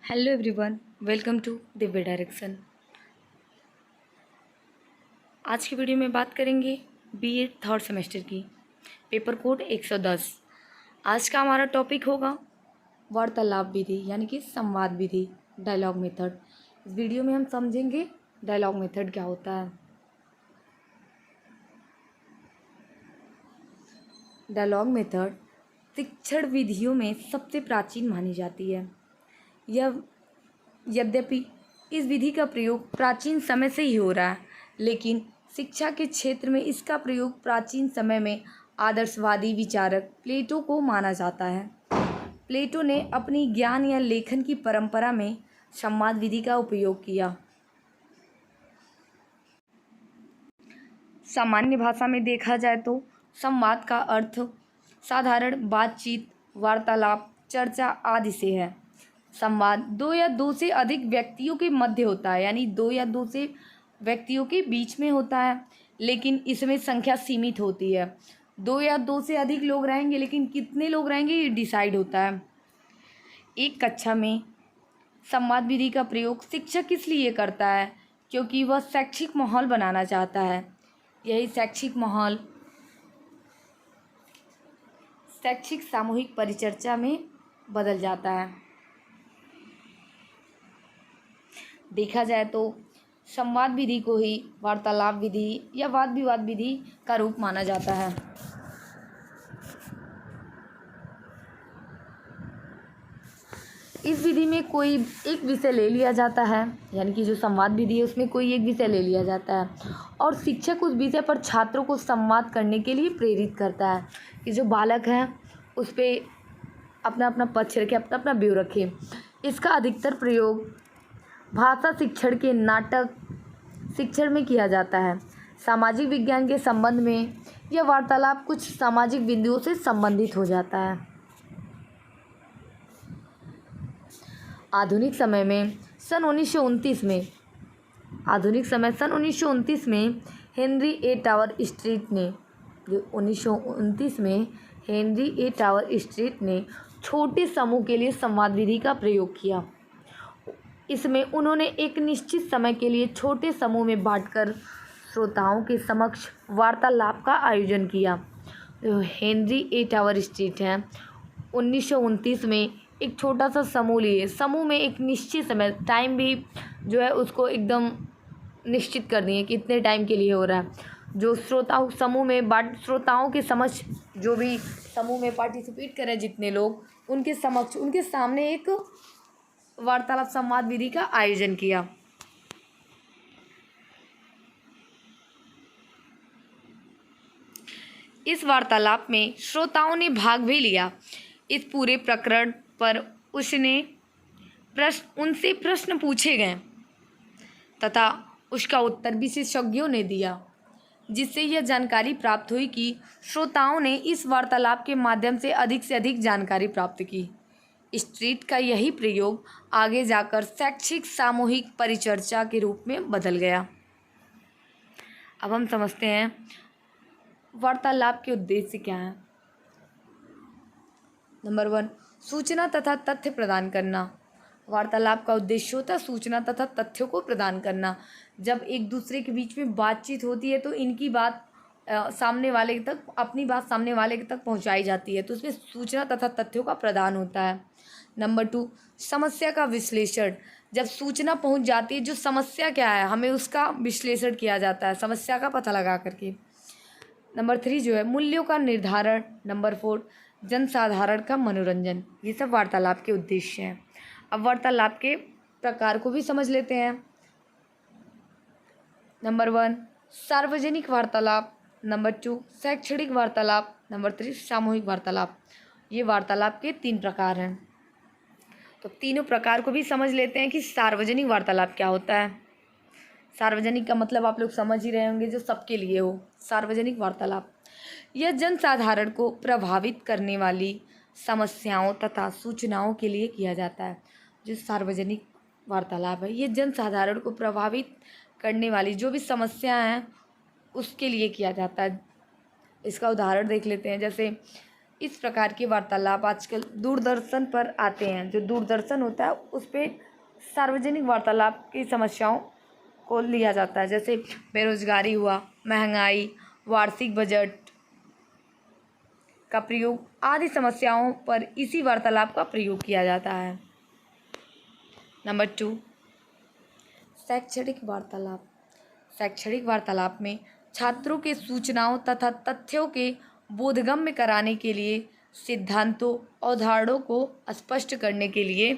Hello everyone, welcome to Divya direction. आज की video में बात करेंगे बीएड थर्ड सेमेस्टर की पेपर कोड 110। आज का हमारा टॉपिक होगा वार्तालाप विधि यानी कि संवाद विधि, डायलॉग मेथड। इस वीडियो में हम समझेंगे डायलॉग मेथड क्या होता है। डायलॉग मेथड शिक्षण विधियों में सबसे प्राचीन मानी जाती है। यह यद्यपि इस विधि का प्रयोग प्राचीन समय से ही हो रहा है, लेकिन शिक्षा के क्षेत्र में इसका प्रयोग प्राचीन समय में आदर्शवादी विचारक प्लेटो को माना जाता है। प्लेटो ने अपनी ज्ञान या लेखन की परंपरा में संवाद विधि का उपयोग किया। सामान्य भाषा में देखा जाए तो संवाद का अर्थ साधारण बातचीत, वार्तालाप, चर्चा आदि से है। संवाद दो या दो से अधिक व्यक्तियों के मध्य होता है, यानी दो या दो से व्यक्तियों के बीच में होता है, लेकिन इसमें संख्या सीमित होती है। दो या दो से अधिक लोग रहेंगे, लेकिन कितने लोग रहेंगे ये डिसाइड होता है। एक कक्षा में संवाद विधि का प्रयोग शिक्षक इसलिए करता है क्योंकि वह शैक्षिक माहौल बनाना चाहता है। यही शैक्षिक माहौल शैक्षिक सामूहिक परिचर्चा में बदल जाता है। देखा जाए तो संवाद विधि को ही वार्तालाप विधि या वाद विवाद विधि का रूप माना जाता है। इस विधि में कोई एक विषय ले लिया जाता है, यानी कि जो संवाद विधि है उसमें कोई एक विषय ले लिया जाता है और शिक्षक उस विषय पर छात्रों को संवाद करने के लिए प्रेरित करता है कि जो बालक हैं उस पर अपना अपना पक्ष रखे, अपना अपना व्यू रखे। इसका अधिकतर प्रयोग भाषा शिक्षण के नाटक शिक्षण में किया जाता है। सामाजिक विज्ञान के संबंध में यह वार्तालाप कुछ सामाजिक बिंदुओं से संबंधित हो जाता है। आधुनिक समय सन 1929 में हेनरी ए टावर स्ट्रीट ने छोटे समूह के लिए संवाद विधि का प्रयोग किया। इसमें उन्होंने एक निश्चित समय के लिए छोटे समूह में बांटकर श्रोताओं के समक्ष वार्तालाप का आयोजन किया। जो हेनरी ए टावर स्ट्रीट है, 1929 में एक छोटा सा समूह लिए, समूह में एक निश्चित समय टाइम भी जो है उसको एकदम निश्चित कर दिए कि इतने टाइम के लिए हो रहा है। जो श्रोताओं के समक्ष जो भी समूह में पार्टिसिपेट करें जितने लोग, उनके समक्ष उनके सामने एक वार्तालाप संवाद विधि का आयोजन किया। इस वार्तालाप में श्रोताओं ने भाग भी लिया। इस पूरे प्रकरण पर उनसे प्रश्न पूछे गए तथा उसका उत्तर विशेषज्ञों ने दिया, जिससे यह जानकारी प्राप्त हुई कि श्रोताओं ने इस वार्तालाप के माध्यम से अधिक जानकारी प्राप्त की। स्ट्रीट का यही प्रयोग आगे जाकर शैक्षिक सामूहिक परिचर्चा के रूप में बदल गया। अब हम समझते हैं वार्तालाप के उद्देश्य क्या हैं। नंबर 1, सूचना तथा तथ्य प्रदान करना। वार्तालाप का उद्देश्य होता है सूचना तथा तथ्यों को प्रदान करना। जब एक दूसरे के बीच में बातचीत होती है तो इनकी बात अपनी बात सामने वाले तक पहुंचाई जाती है, तो उसमें सूचना तथा तथ्यों का प्रदान होता है। नंबर 2, समस्या का विश्लेषण। जब सूचना पहुंच जाती है, जो समस्या क्या है हमें उसका विश्लेषण किया जाता है, समस्या का पता लगा करके। नंबर 3 जो है मूल्यों का निर्धारण। नंबर 4, जनसाधारण का मनोरंजन। ये सब वार्तालाप के उद्देश्य हैं। अब वार्तालाप के प्रकार को भी समझ लेते हैं। नंबर 1, सार्वजनिक वार्तालाप। नंबर 2, शैक्षणिक वार्तालाप। नंबर 3, सामूहिक वार्तालाप। ये वार्तालाप के 3 प्रकार हैं। तो तीनों प्रकार को भी समझ लेते हैं कि सार्वजनिक वार्तालाप क्या होता है। सार्वजनिक का मतलब आप लोग समझ ही रहे होंगे, जो सबके लिए हो। सार्वजनिक वार्तालाप यह जनसाधारण को प्रभावित करने वाली समस्याओं तथा सूचनाओं के लिए किया जाता है। जो सार्वजनिक वार्तालाप है ये जनसाधारण को प्रभावित करने वाली जो भी समस्याएं हैं उसके लिए किया जाता है। इसका उदाहरण देख लेते हैं। जैसे इस प्रकार के वार्तालाप आजकल दूरदर्शन पर आते हैं। जो दूरदर्शन होता है उस पे सार्वजनिक वार्तालाप की समस्याओं को लिया जाता है, जैसे बेरोजगारी हुआ, महंगाई, वार्षिक बजट का प्रयोग आदि समस्याओं पर इसी वार्तालाप का प्रयोग किया जाता है। नंबर 2, शैक्षणिक वार्तालाप। शैक्षणिक वार्तालाप में छात्रों के सूचनाओं तथा तथ्यों के बोधगम्य कराने के लिए, सिद्धांतों और उदाहरणों को स्पष्ट करने के लिए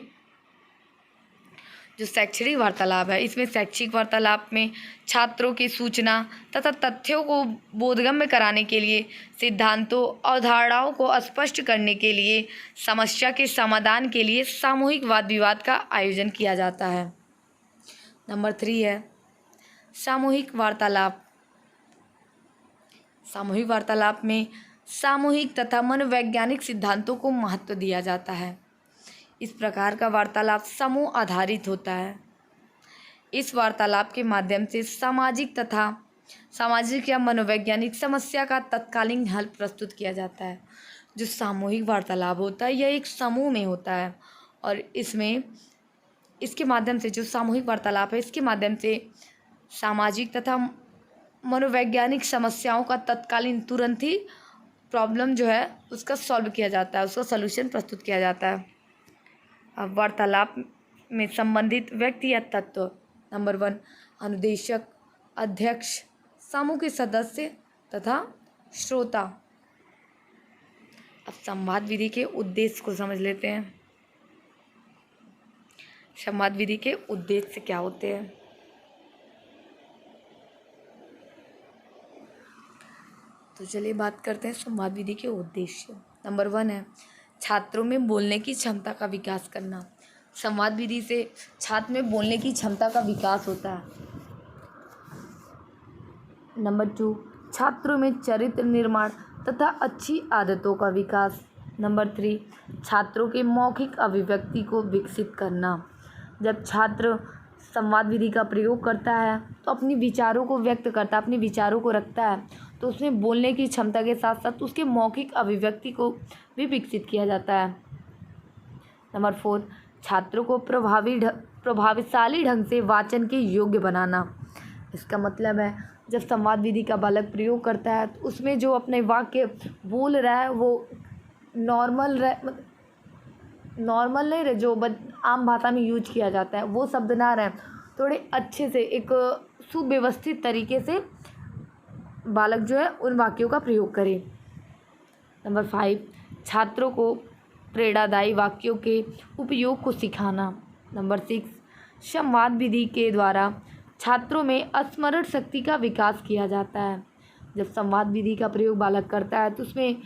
जो शैक्षणिक वार्तालाप है, इसमें शैक्षिक वार्तालाप में छात्रों की सूचना तथा तथ्यों को बोधगम्य कराने के लिए, सिद्धांतों और अवधारणाओं को स्पष्ट करने के लिए, समस्या के समाधान के लिए सामूहिक वाद विवाद का आयोजन किया जाता है। नंबर 3 है सामूहिक वार्तालाप। सामूहिक वार्तालाप में सामूहिक तथा मनोवैज्ञानिक सिद्धांतों को महत्व दिया जाता है। इस प्रकार का वार्तालाप समूह आधारित होता है। इस वार्तालाप के माध्यम से सामाजिक या मनोवैज्ञानिक समस्या का तत्कालीन हल प्रस्तुत किया जाता है। जो सामूहिक वार्तालाप होता है यह एक समूह में होता है और इसके माध्यम से जो सामूहिक वार्तालाप है इसके माध्यम से सामाजिक तथा मनोवैज्ञानिक समस्याओं का तत्कालीन तुरंत ही प्रॉब्लम जो है उसका सॉल्व किया जाता है, उसका सलूशन प्रस्तुत किया जाता है। अब वार्तालाप में संबंधित व्यक्ति या तत्व। नंबर 1, अनुदेशक, अध्यक्ष, समूह के सदस्य तथा श्रोता। अब संवाद विधि के उद्देश्य को समझ लेते हैं। संवाद विधि के उद्देश्य क्या होते हैं? तो चलिए बात करते हैं संवाद विधि के उद्देश्य। नंबर 1 है छात्रों में बोलने की क्षमता का विकास करना। संवाद विधि से छात्र में बोलने की क्षमता का विकास होता है। नंबर 2, छात्रों में चरित्र निर्माण तथा अच्छी आदतों का विकास। नंबर 3, छात्रों के मौखिक अभिव्यक्ति को विकसित करना। जब छात्र संवाद विधि का प्रयोग करता है तो अपने विचारों को व्यक्त करता है, अपने विचारों को रखता है, तो उसमें बोलने की क्षमता के साथ साथ उसके मौखिक अभिव्यक्ति को भी विकसित किया जाता है। नंबर 4, छात्रों को प्रभावशाली ढंग से वाचन के योग्य बनाना। इसका मतलब है जब संवाद विधि का बालक प्रयोग करता है तो उसमें जो अपने वाक्य बोल रहा है वो नॉर्मल नहीं रहे, जो आम भाषा में यूज किया जाता है वो शब्द ना रहे, थोड़े अच्छे से एक सुव्यवस्थित तरीके से बालक जो है उन वाक्यों का प्रयोग करे। नंबर 5, छात्रों को प्रेरणादायी वाक्यों के उपयोग को सिखाना। नंबर 6, संवाद विधि के द्वारा छात्रों में स्मरण शक्ति का विकास किया जाता है। जब संवाद विधि का प्रयोग बालक करता है तो उसमें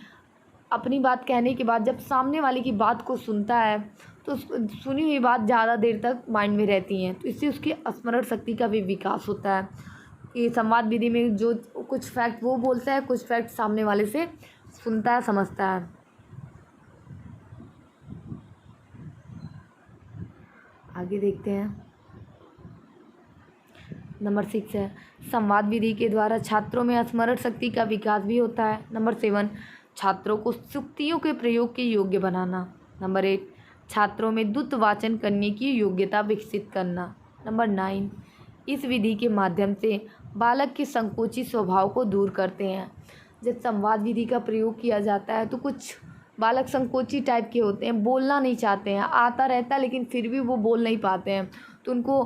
अपनी बात कहने के बाद जब सामने वाले की बात को सुनता है तो सुनी हुई बात ज़्यादा देर तक माइंड में रहती हैं, तो इससे उसकी स्मरण शक्ति का भी विकास होता है। ये संवाद विधि में जो कुछ फैक्ट वो बोलता है, कुछ फैक्ट सामने वाले से सुनता है, समझता है। आगे देखते हैं। नंबर 6 है संवाद विधि के द्वारा छात्रों में स्मरण शक्ति का विकास भी होता है। नंबर 7, छात्रों को युक्तियों के प्रयोग के योग्य बनाना। नंबर 8, छात्रों में द्रुत वाचन करने की योग्यता विकसित करना। नंबर 9, इस विधि के माध्यम से बालक के संकोची स्वभाव को दूर करते हैं। जब संवाद विधि का प्रयोग किया जाता है तो कुछ बालक संकोची टाइप के होते हैं, बोलना नहीं चाहते हैं, आता रहता है लेकिन फिर भी वो बोल नहीं पाते हैं, तो उनको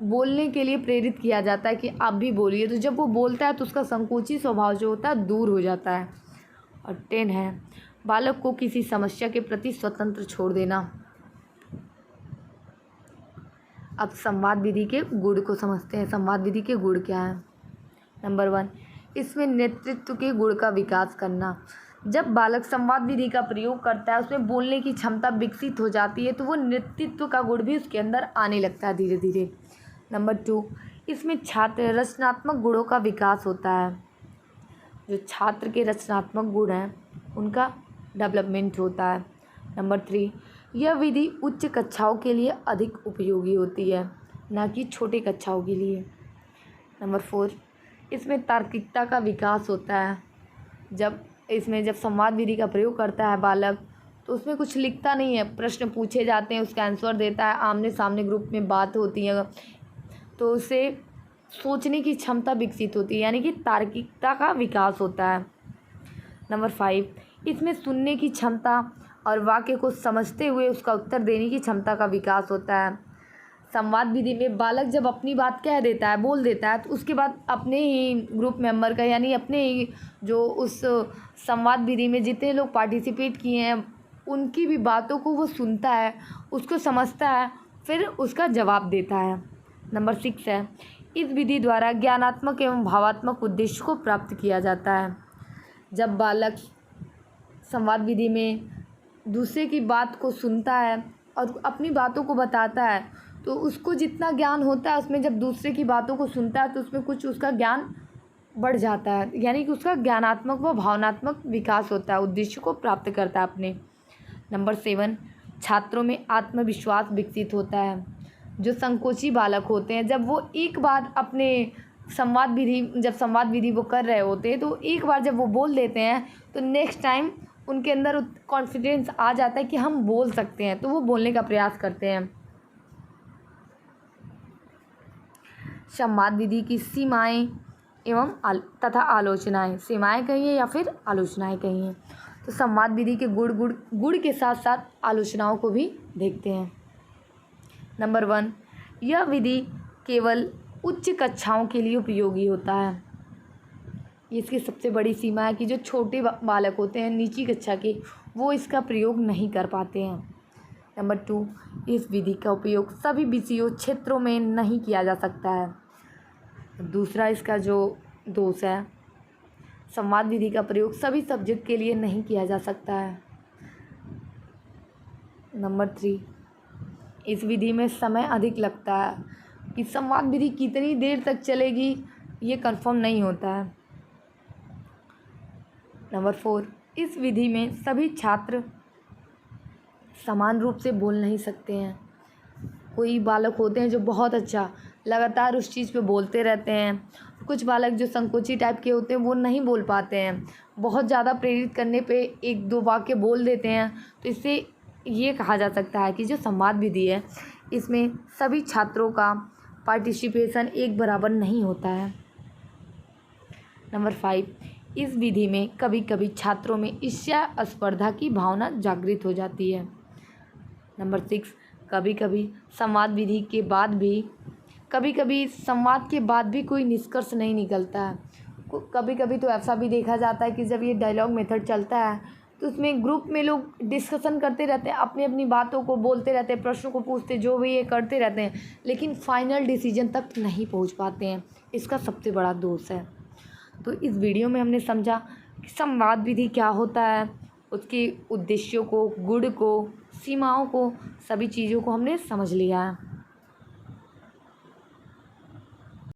बोलने के लिए प्रेरित किया जाता है कि आप भी बोलिए। तो जब वो बोलता है तो उसका संकोची स्वभाव जो होता है दूर हो जाता है। और 10 है बालक को किसी समस्या के प्रति स्वतंत्र छोड़ देना। अब संवाद विधि के गुण को समझते हैं। संवाद विधि के गुण क्या हैं? नंबर 1, इसमें नेतृत्व के गुण का विकास करना। जब बालक संवाद विधि का प्रयोग करता है उसमें बोलने की क्षमता विकसित हो जाती है तो वो नेतृत्व का गुण भी उसके अंदर आने लगता है धीरे धीरे। नंबर 2, इसमें छात्र रचनात्मक गुणों का विकास होता है। जो छात्र के रचनात्मक गुण हैं उनका डेवलपमेंट होता है। नंबर 3, यह विधि उच्च कक्षाओं के लिए अधिक उपयोगी होती है, न कि छोटे कक्षाओं के लिए। नंबर 4, इसमें तार्किकता का विकास होता है। जब इसमें जब संवाद विधि का प्रयोग करता है बालक, तो उसमें कुछ लिखता नहीं है, प्रश्न पूछे जाते हैं, उसका आंसर देता है, आमने सामने ग्रुप में बात होती है, तो उससे सोचने की क्षमता विकसित होती है, यानी कि तार्किकता का विकास होता है। नंबर 5, इसमें सुनने की क्षमता और वाक्य को समझते हुए उसका उत्तर देने की क्षमता का विकास होता है। संवाद विधि में बालक जब अपनी बात कह देता है, बोल देता है, तो उसके बाद अपने ही ग्रुप मेंबर का, यानी अपने ही जो उस संवाद विधि में जितने लोग पार्टिसिपेट किए हैं उनकी भी बातों को वो सुनता है, उसको समझता है, फिर उसका जवाब देता है। नंबर 6 है, इस विधि द्वारा ज्ञानात्मक एवं भावात्मक उद्देश्य को प्राप्त किया जाता है। जब बालक संवाद विधि में दूसरे की बात को सुनता है और अपनी बातों को बताता है, तो उसको जितना ज्ञान होता है उसमें जब दूसरे की बातों को सुनता है तो उसमें कुछ उसका ज्ञान बढ़ जाता है, यानी कि उसका ज्ञानात्मक व भावनात्मक विकास होता है, उद्देश्य को प्राप्त करता है अपने। नंबर 7, छात्रों में आत्मविश्वास विकसित होता है। जो संकोची बालक होते हैं, जब वो एक बार अपने जब संवाद विधि वो कर रहे होते हैं, तो एक बार जब वो बोल देते हैं तो नेक्स्ट टाइम उनके अंदर कॉन्फिडेंस आ जाता है कि हम बोल सकते हैं, तो वो बोलने का प्रयास करते हैं। संवाद विधि की सीमाएं एवं तथा आलोचनाएं, सीमाएं कहिए या फिर आलोचनाएं कहिए। तो संवाद विधि के गुण के साथ साथ आलोचनाओं को भी देखते हैं। नंबर 1, यह विधि केवल उच्च कक्षाओं के लिए उपयोगी होता है। इसकी सबसे बड़ी सीमा है कि जो छोटे बालक होते हैं निजी कक्षा के, वो इसका प्रयोग नहीं कर पाते हैं। नंबर 2, इस विधि का उपयोग सभी विषयों क्षेत्रों में नहीं किया जा सकता है। दूसरा इसका जो दोष है, संवाद विधि का प्रयोग सभी सब्जेक्ट के लिए नहीं किया जा सकता है। नंबर 3, इस विधि में समय अधिक लगता है, कि संवाद विधि कितनी देर तक चलेगी ये कंफर्म नहीं होता है। नंबर 4, इस विधि में सभी छात्र समान रूप से बोल नहीं सकते हैं। कोई बालक होते हैं जो बहुत अच्छा लगातार उस चीज़ पे बोलते रहते हैं, कुछ बालक जो संकोची टाइप के होते हैं वो नहीं बोल पाते हैं, बहुत ज़्यादा प्रेरित करने पे 1-2 वाक्य बोल देते हैं। तो इससे ये कहा जा सकता है कि जो संवाद विधि है इसमें सभी छात्रों का पार्टिसिपेशन एक बराबर नहीं होता है। नंबर 5, इस विधि में कभी कभी छात्रों में ईर्ष्या स्पर्धा की भावना जागृत हो जाती है। नंबर 6, कभी कभी संवाद विधि के बाद भी संवाद के बाद भी कोई निष्कर्ष नहीं निकलता है। कभी कभी तो ऐसा भी देखा जाता है कि जब ये डायलॉग मेथड चलता है तो उसमें ग्रुप में लोग डिस्कशन करते रहते हैं, अपनी अपनी बातों को बोलते रहते हैं, प्रश्नों को पूछते, जो भी ये करते रहते हैं, लेकिन फाइनल डिसीजन तक नहीं पहुंच पाते हैं। इसका सबसे बड़ा दोष है। तो इस वीडियो में हमने समझा कि संवाद विधि क्या होता है, उसके उद्देश्यों को, गुण को, सीमाओं को, सभी चीज़ों को हमने समझ लिया है।